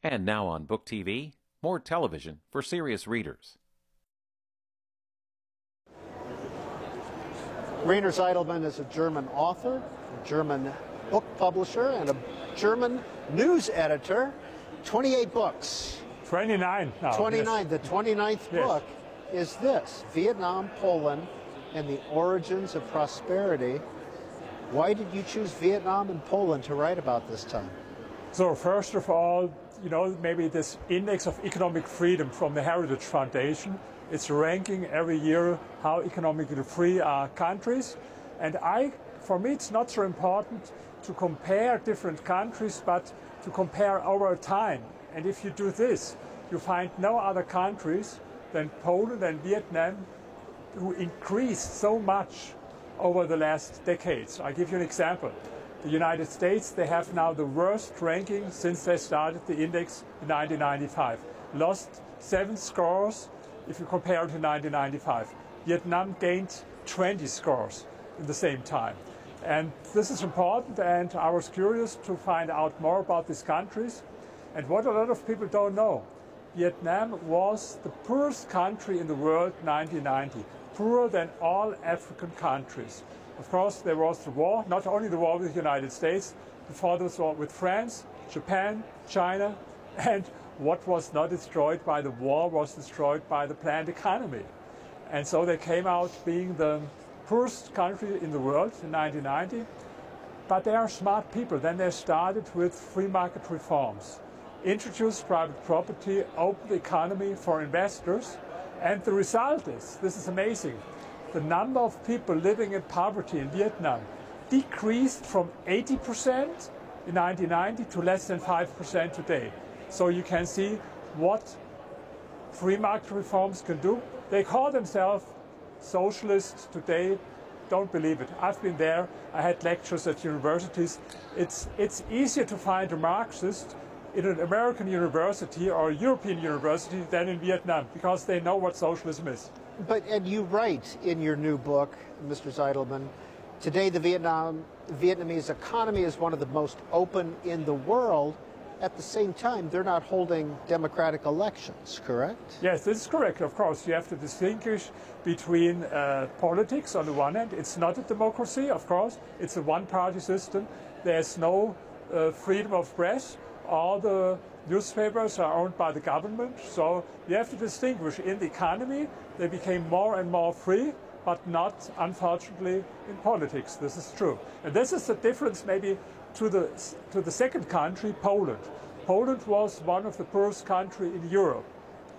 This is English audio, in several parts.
And now on Book TV, more television for serious readers. Rainer Zitelmann is a German author, a German book publisher, and a German news editor. 28 books. 29 now. 29. Yes. The 29th book is this, Vietnam, Poland, and the Origins of Prosperity. Why did you choose Vietnam and Poland to write about this time? So first of all, you know, maybe this Index of Economic Freedom from the Heritage Foundation, it's ranking every year how economically free are countries. And for me, it's not so important to compare different countries, but to compare over time. And if you do this, you find no other countries than Poland and Vietnam who increased so much over the last decades. I'll give you an example. The United States, they have now the worst ranking since they started the index in 1995. Lost 7 scores if you compare it to 1995. Vietnam gained 20 scores in the same time. And this is important, and I was curious to find out more about these countries. And what a lot of people don't know, Vietnam was the poorest country in the world in 1990, poorer than all African countries. Of course, there was the war, not only the war with the United States, before there was war with France, Japan, China, and what was not destroyed by the war was destroyed by the planned economy. And so they came out being the poorest country in the world in 1990. But they are smart people. Then they started with free market reforms, introduced private property, opened the economy for investors. And the result is, this is amazing, the number of people living in poverty in Vietnam decreased from 80% in 1990 to less than 5% today. So you can see what free market reforms can do. They call themselves socialists today. Don't believe it. I've been there. I had lectures at universities. It's easier to find a Marxist in an American university or a European university than in Vietnam, because they know what socialism is. And you write in your new book, Mr. Zitelmann, today the Vietnamese economy is one of the most open in the world. At the same time, they're not holding democratic elections, correct? Yes, this is correct. Of course, you have to distinguish between politics on the one hand. It's not a democracy, of course. It's a one-party system. There's no freedom of press. All the newspapers are owned by the government. So you have to distinguish. In the economy, they became more and more free, but not, unfortunately, in politics. This is true. And this is the difference maybe to the second country, Poland. Poland was one of the poorest countries in Europe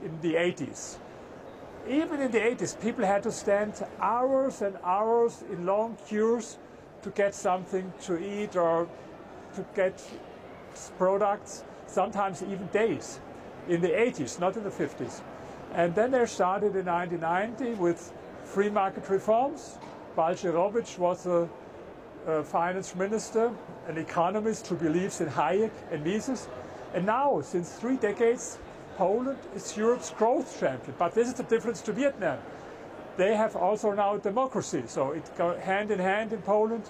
in the 80s. Even in the 80s, people had to stand hours and hours in long queues to get something to eat or to get products, sometimes even days, in the 80s, not in the 50s. And then they started in 1990 with free market reforms. Balcerowicz was a finance minister, an economist who believes in Hayek and Mises. And now, since 3 decades, Poland is Europe's growth champion. But this is the difference to Vietnam. They have also now democracy. So it goes hand in hand in Poland,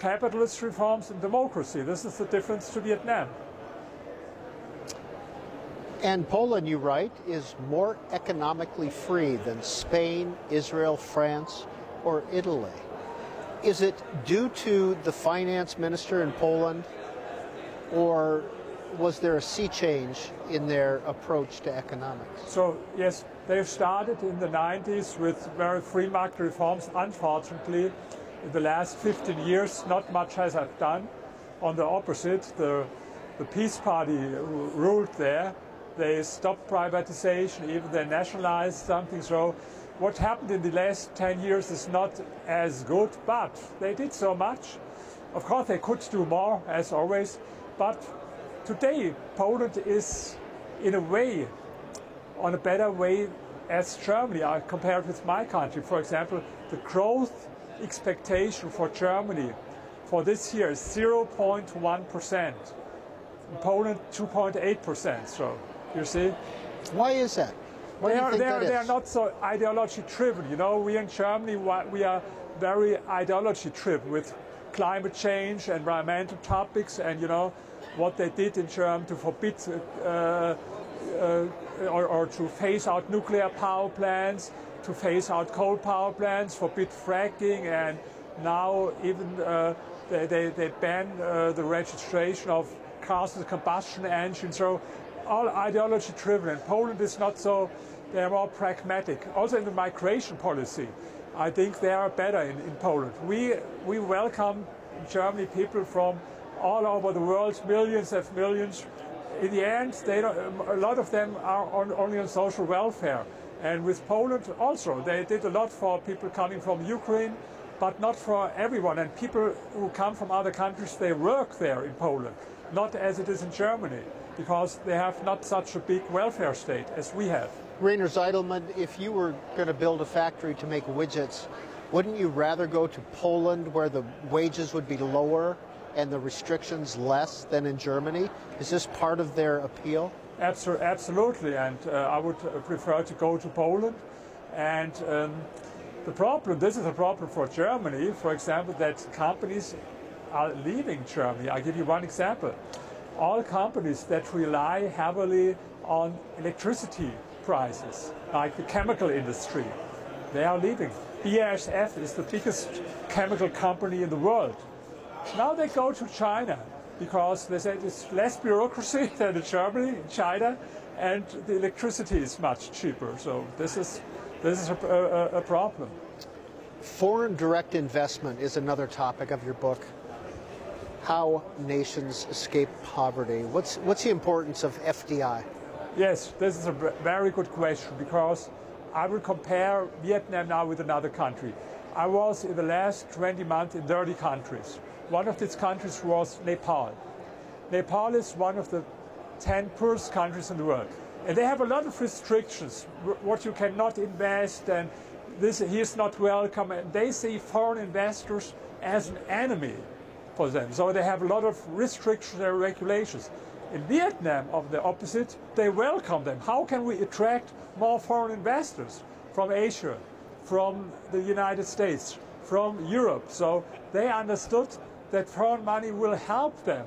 capitalist reforms and democracy. This is the difference to Vietnam. And Poland, you write, is more economically free than Spain, Israel, France, or Italy. Is it due to the finance minister in Poland, or was there a sea change in their approach to economics? So, yes, they've started in the 90s with very free market reforms. Unfortunately, in the last 15 years, not much has been done. On the opposite, the Peace Party ruled there. They stopped privatization, even they nationalized something. So what happened in the last 10 years is not as good, but they did so much. Of course, they could do more, as always, but today Poland is, in a way, on a better way as Germany, compared with my country. For example, the growth expectation for Germany for this year is 0.1%. In Poland, 2.8%. So, you see? Why is that? What do you think that is? They are not so ideology-driven. You know, we in Germany, we are very ideology-driven with climate change, environmental topics, and, you know, what they did in Germany to forbid or to phase out nuclear power plants, to phase out coal power plants, forbid fracking, and now even they ban the registration of cars with combustion engines. So all ideology driven. And Poland is not so, they are more pragmatic. Also in the migration policy, I think they are better in Poland. We welcome in Germany people from all over the world, millions of millions. In the end, a lot of them are only on social welfare. And with Poland also, they did a lot for people coming from Ukraine, but not for everyone. And people who come from other countries, they work there in Poland, not as it is in Germany, because they have not such a big welfare state as we have. Rainer Zitelmann, if you were going to build a factory to make widgets, wouldn't you rather go to Poland where the wages would be lower and the restrictions less than in Germany? Is this part of their appeal? Absolutely, and I would prefer to go to Poland. And the problem, this is a problem for Germany, for example, that companies are leaving Germany. I'll give you one example. All companies that rely heavily on electricity prices, like the chemical industry, they are leaving. BASF is the biggest chemical company in the world. Now they go to China because they say it's less bureaucracy than in Germany, in China, and the electricity is much cheaper. So this is a problem. Foreign direct investment is another topic of your book. How nations escape poverty. What's the importance of FDI? Yes, this is a very good question, because I will compare Vietnam now with another country. I was in the last 20 months in 30 countries. One of these countries was Nepal. Nepal is one of the 10 poorest countries in the world. And they have a lot of restrictions, what you cannot invest, and this he is not welcome. And they see foreign investors as an enemy for them. So they have a lot of restrictions and regulations. In Vietnam, of the opposite, they welcome them. How can we attract more foreign investors from Asia, from the United States, from Europe? So they understood that foreign money will help them.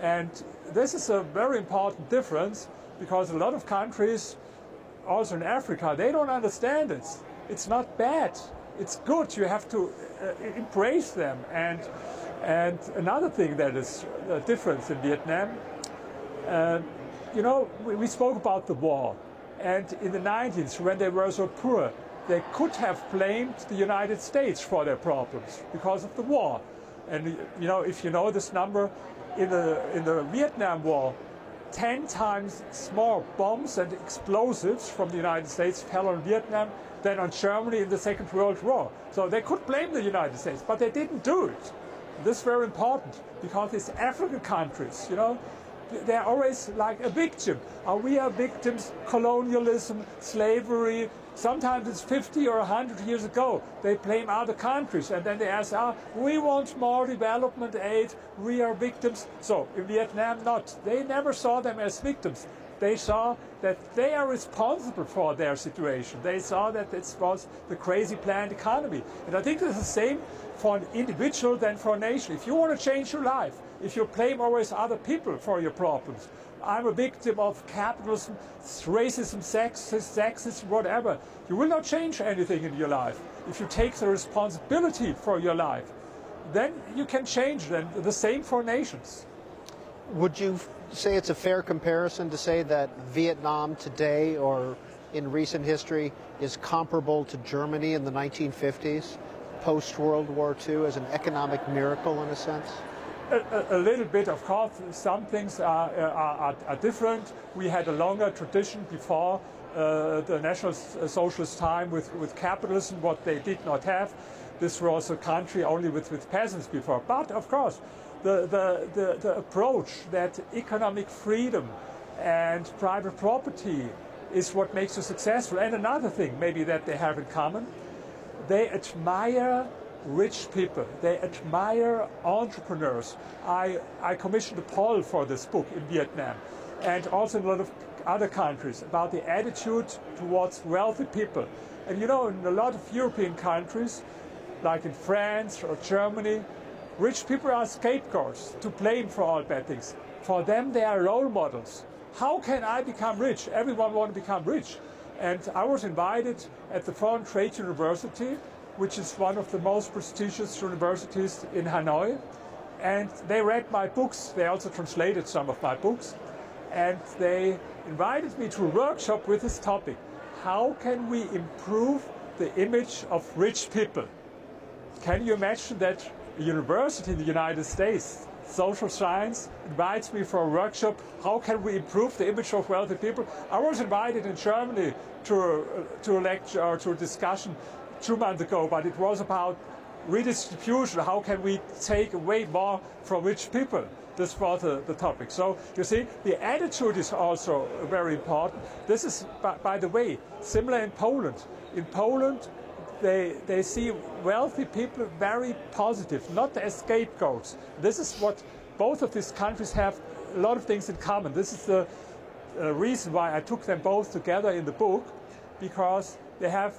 And this is a very important difference, because a lot of countries, also in Africa, they don't understand it. It's not bad. It's good. You have to embrace them. And another thing that is a difference in Vietnam, you know, we spoke about the war. And in the 90s, when they were so poor, they could have blamed the United States for their problems because of the war. And you know, if you know this number, in the Vietnam War, 10 times more bombs and explosives from the United States fell on Vietnam than on Germany in the Second World War. So they could blame the United States, but they didn't do it. This is very important, because these African countries, you know, they're always like a victim. We are victims, colonialism, slavery. Sometimes it's 50 or 100 years ago. They blame other countries, and then they ask, we want more development aid, we are victims. So in Vietnam, not. They never saw them as victims. They saw that they are responsible for their situation. They saw that it was the crazy planned economy. And I think it's the same for an individual than for a nation. If you want to change your life, if you blame always other people for your problems, I'm a victim of capitalism, racism, sexism, whatever, you will not change anything in your life. If you take the responsibility for your life, then you can change it. And the same for nations. Would you say it's a fair comparison to say that Vietnam today, or in recent history, is comparable to Germany in the 1950s, post-World War II, as an economic miracle in a sense? A little bit, of course. Some things are different. We had a longer tradition before the National Socialist time with capitalism, what they did not have. This was a country only with peasants before. But, of course, the approach that economic freedom and private property is what makes you successful. And another thing maybe that they have in common, they admire rich people. They admire entrepreneurs. I commissioned a poll for this book in Vietnam, and also in a lot of other countries, about the attitude towards wealthy people. And you know, in a lot of European countries, like in France or Germany, rich people are scapegoats to blame for all bad things. For them, they are role models. How can I become rich? Everyone wants to become rich. And I was invited at the Foreign Trade University, which is one of the most prestigious universities in Hanoi. And they read my books. They also translated some of my books. And they invited me to a workshop with this topic. How can we improve the image of rich people? Can you imagine that a university in the United States, social science, invites me for a workshop? How can we improve the image of wealthy people? I was invited in Germany to a lecture or to a discussion 2 months ago, but it was about redistribution. How can we take away more from rich people? This was the topic. So you see, the attitude is also very important. This is, by the way, similar in Poland. In Poland, they see wealthy people very positive, not as scapegoats. This is what both of these countries have a lot of things in common. This is the reason why I took them both together in the book, because they have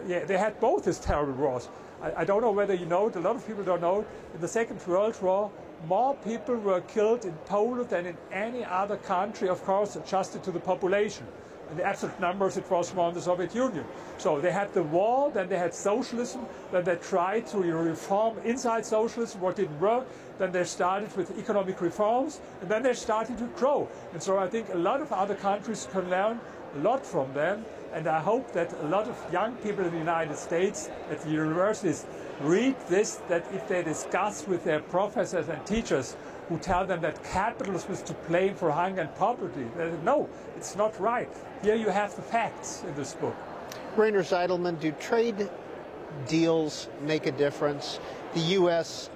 they had both these terrible wars. I don't know whether you know it, a lot of people don't know it. In the Second World War, more people were killed in Poland than in any other country, of course, adjusted to the population. In the absolute numbers, it was more in the Soviet Union. So they had the war, then they had socialism, then they tried to reform inside socialism, what didn't work. Then they started with economic reforms, and then they started to grow. And so I think a lot of other countries can learn a lot from them. And I hope that a lot of young people in the United States at the universities read this, that if they discuss with their professors and teachers who tell them that capitalism is to blame for hunger and poverty, no, it's not right. Here you have the facts in this book. Rainer Zitelmann, do trade deals make a difference? The U.S.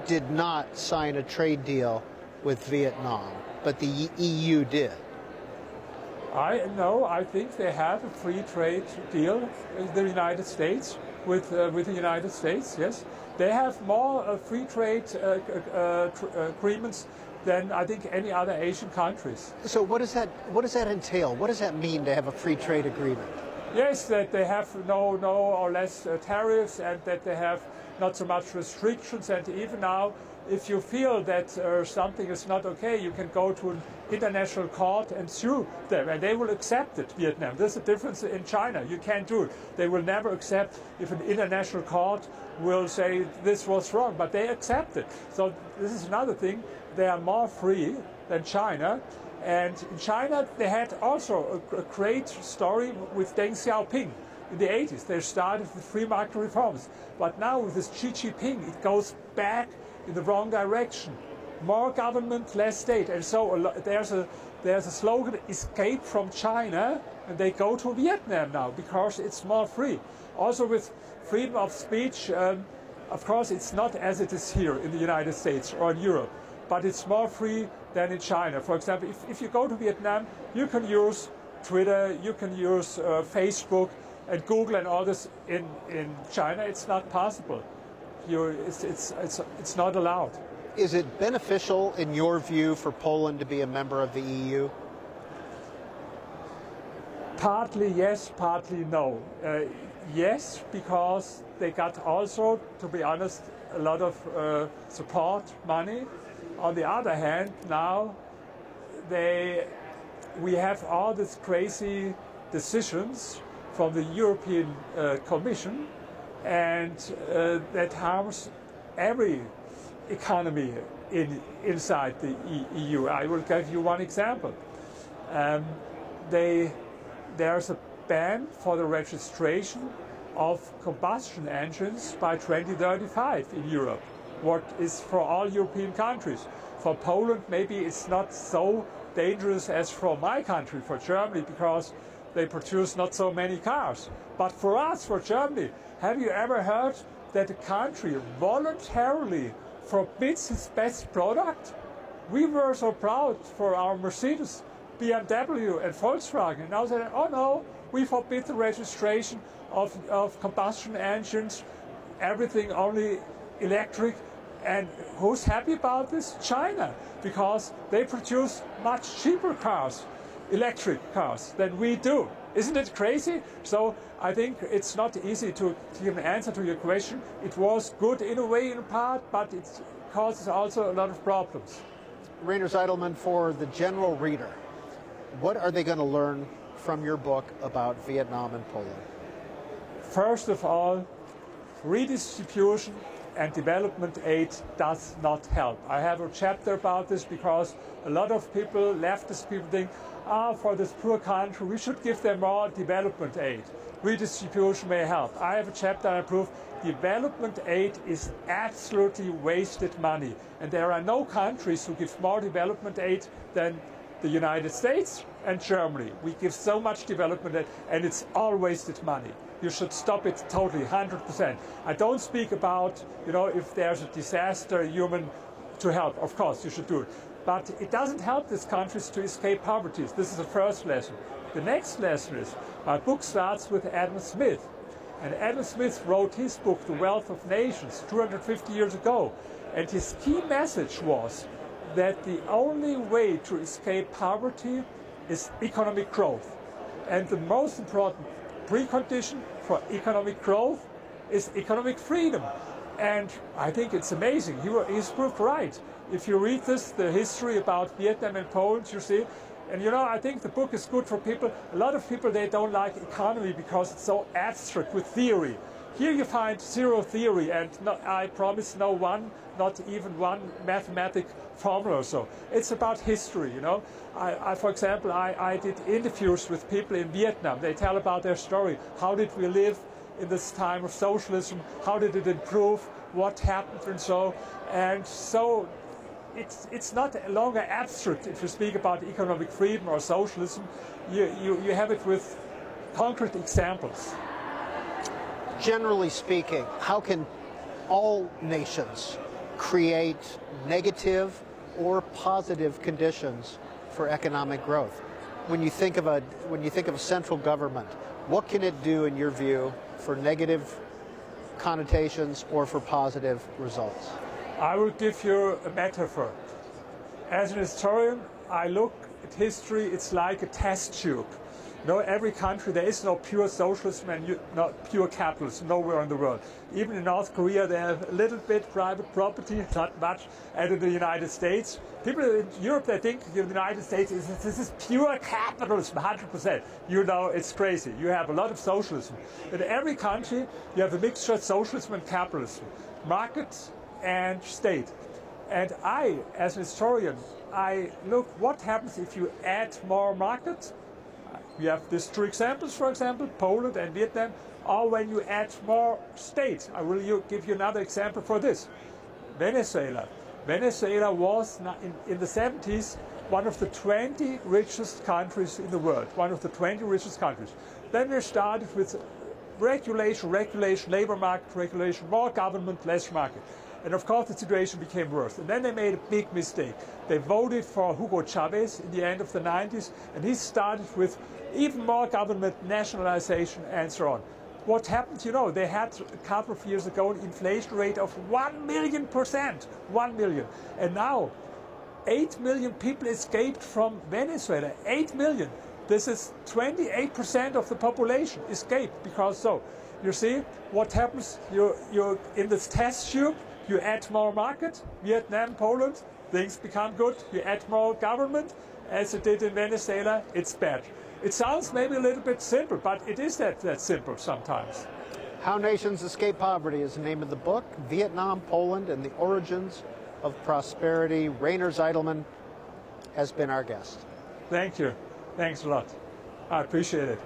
did not sign a trade deal with Vietnam, but the EU did. I think they have a free trade deal with the United States, with the United States, yes. They have more free trade agreements than I think any other Asian countries. So what does that entail? What does that mean to have a free trade agreement? Yes, that they have no or less tariffs, and that they have not so much restrictions, and even now, if you feel that something is not okay, you can go to an international court and sue them, and they will accept it, Vietnam. There's a difference in China. You can't do it. They will never accept if an international court will say this was wrong, but they accept it. So this is another thing. They are more free than China. And in China, they had also a great story with Deng Xiaoping. In the 80s, they started with free market reforms. But now with this Xi Jinping, it goes back in the wrong direction. More government, less state. And so there's a slogan, escape from China, and they go to Vietnam now because it's more free. Also with freedom of speech, of course, it's not as it is here in the United States or in Europe, but it's more free than in China. For example, if you go to Vietnam, you can use Twitter, you can use Facebook and Google and all this. In China, it's not possible. It's not allowed. Is it beneficial, in your view, for Poland to be a member of the EU? Partly yes, partly no. Yes, because they got also, to be honest, a lot of support money. On the other hand, now we have all these crazy decisions from the European Commission, and that harms every economy inside the EU. I will give you one example. There's a ban for the registration of combustion engines by 2035 in Europe, what is for all European countries. For Poland, maybe it's not so dangerous as for my country, for Germany, because they produce not so many cars. But for us, for Germany, have you ever heard that a country voluntarily forbids its best product? We were so proud for our Mercedes, BMW and Volkswagen. Now they say, oh no, we forbid the registration of combustion engines, everything only electric. And who's happy about this? China, because they produce much cheaper cars, electric cars, than we do. Isn't it crazy? So I think it's not easy to give an answer to your question. It was good in a way, in part, but it causes also a lot of problems. Rainer Zitelmann, for the general reader, what are they going to learn from your book about Vietnam and Poland? First of all, redistribution and development aid does not help. I have a chapter about this because a lot of people, leftist people, think, for this poor country, we should give them more development aid. Redistribution may help. I have a chapter and I prove development aid is absolutely wasted money. And there are no countries who give more development aid than the United States and Germany. We give so much development aid and it's all wasted money. You should stop it totally, 100%. I don't speak about, if there's a disaster, human to help. Of course, you should do it. But it doesn't help these countries to escape poverty. This is the first lesson. The next lesson is, my book starts with Adam Smith. And Adam Smith wrote his book, The Wealth of Nations, 250 years ago. And his key message was that the only way to escape poverty is economic growth. And the most important precondition for economic growth is economic freedom. And I think it's amazing. He's proved right. If you read this, the history about Vietnam and Poland, you see. And I think the book is good for people. A lot of people, they don't like economy because it's so abstract with theory. Here you find zero theory, and I promise not even one mathematic formula or so. It's about history, For example, I did interviews with people in Vietnam. They tell about their story. How did we live in this time of socialism? How did it improve? What happened and so? And so it's not longer abstract if you speak about economic freedom or socialism. You have it with concrete examples. Generally speaking, how can all nations create negative or positive conditions for economic growth? When you think of a central government, what can it do in your view for negative connotations or for positive results? I will give you a metaphor. As an historian, I look at history, it's like a test tube. Every country, there is no pure socialism and not pure capitalism nowhere in the world. Even in North Korea, they have a little bit private property, not much, and in the United States. People in Europe, they think the United States this is pure capitalism, 100%. It's crazy. You have a lot of socialism. In every country, you have a mixture of socialism and capitalism, market and state. And I, as an historian, I look what happens if you add more market. We have these two examples, for example, Poland and Vietnam, or when you add more states. I will give you another example for this. Venezuela. Venezuela was, in the 70s, one of the 20 richest countries in the world, one of the 20 richest countries. Then they started with regulation, labor market regulation, more government, less market. And of course the situation became worse. And then they made a big mistake. They voted for Hugo Chavez in the end of the 90s, and he started with even more government, nationalization, and so on. What happened, they had a couple of years ago an inflation rate of 1 million%, 1 million. And now 8 million people escaped from Venezuela, 8 million. This is 28% of the population escaped because so. You see what happens, you're in this test tube, you add more market, Vietnam, Poland, things become good. You add more government, as it did in Venezuela, it's bad. It sounds maybe a little bit simple, but it is that simple sometimes. How Nations Escape Poverty is the name of the book. Vietnam, Poland, and the Origins of Prosperity. Rainer Zitelmann has been our guest. Thank you. Thanks a lot. I appreciate it.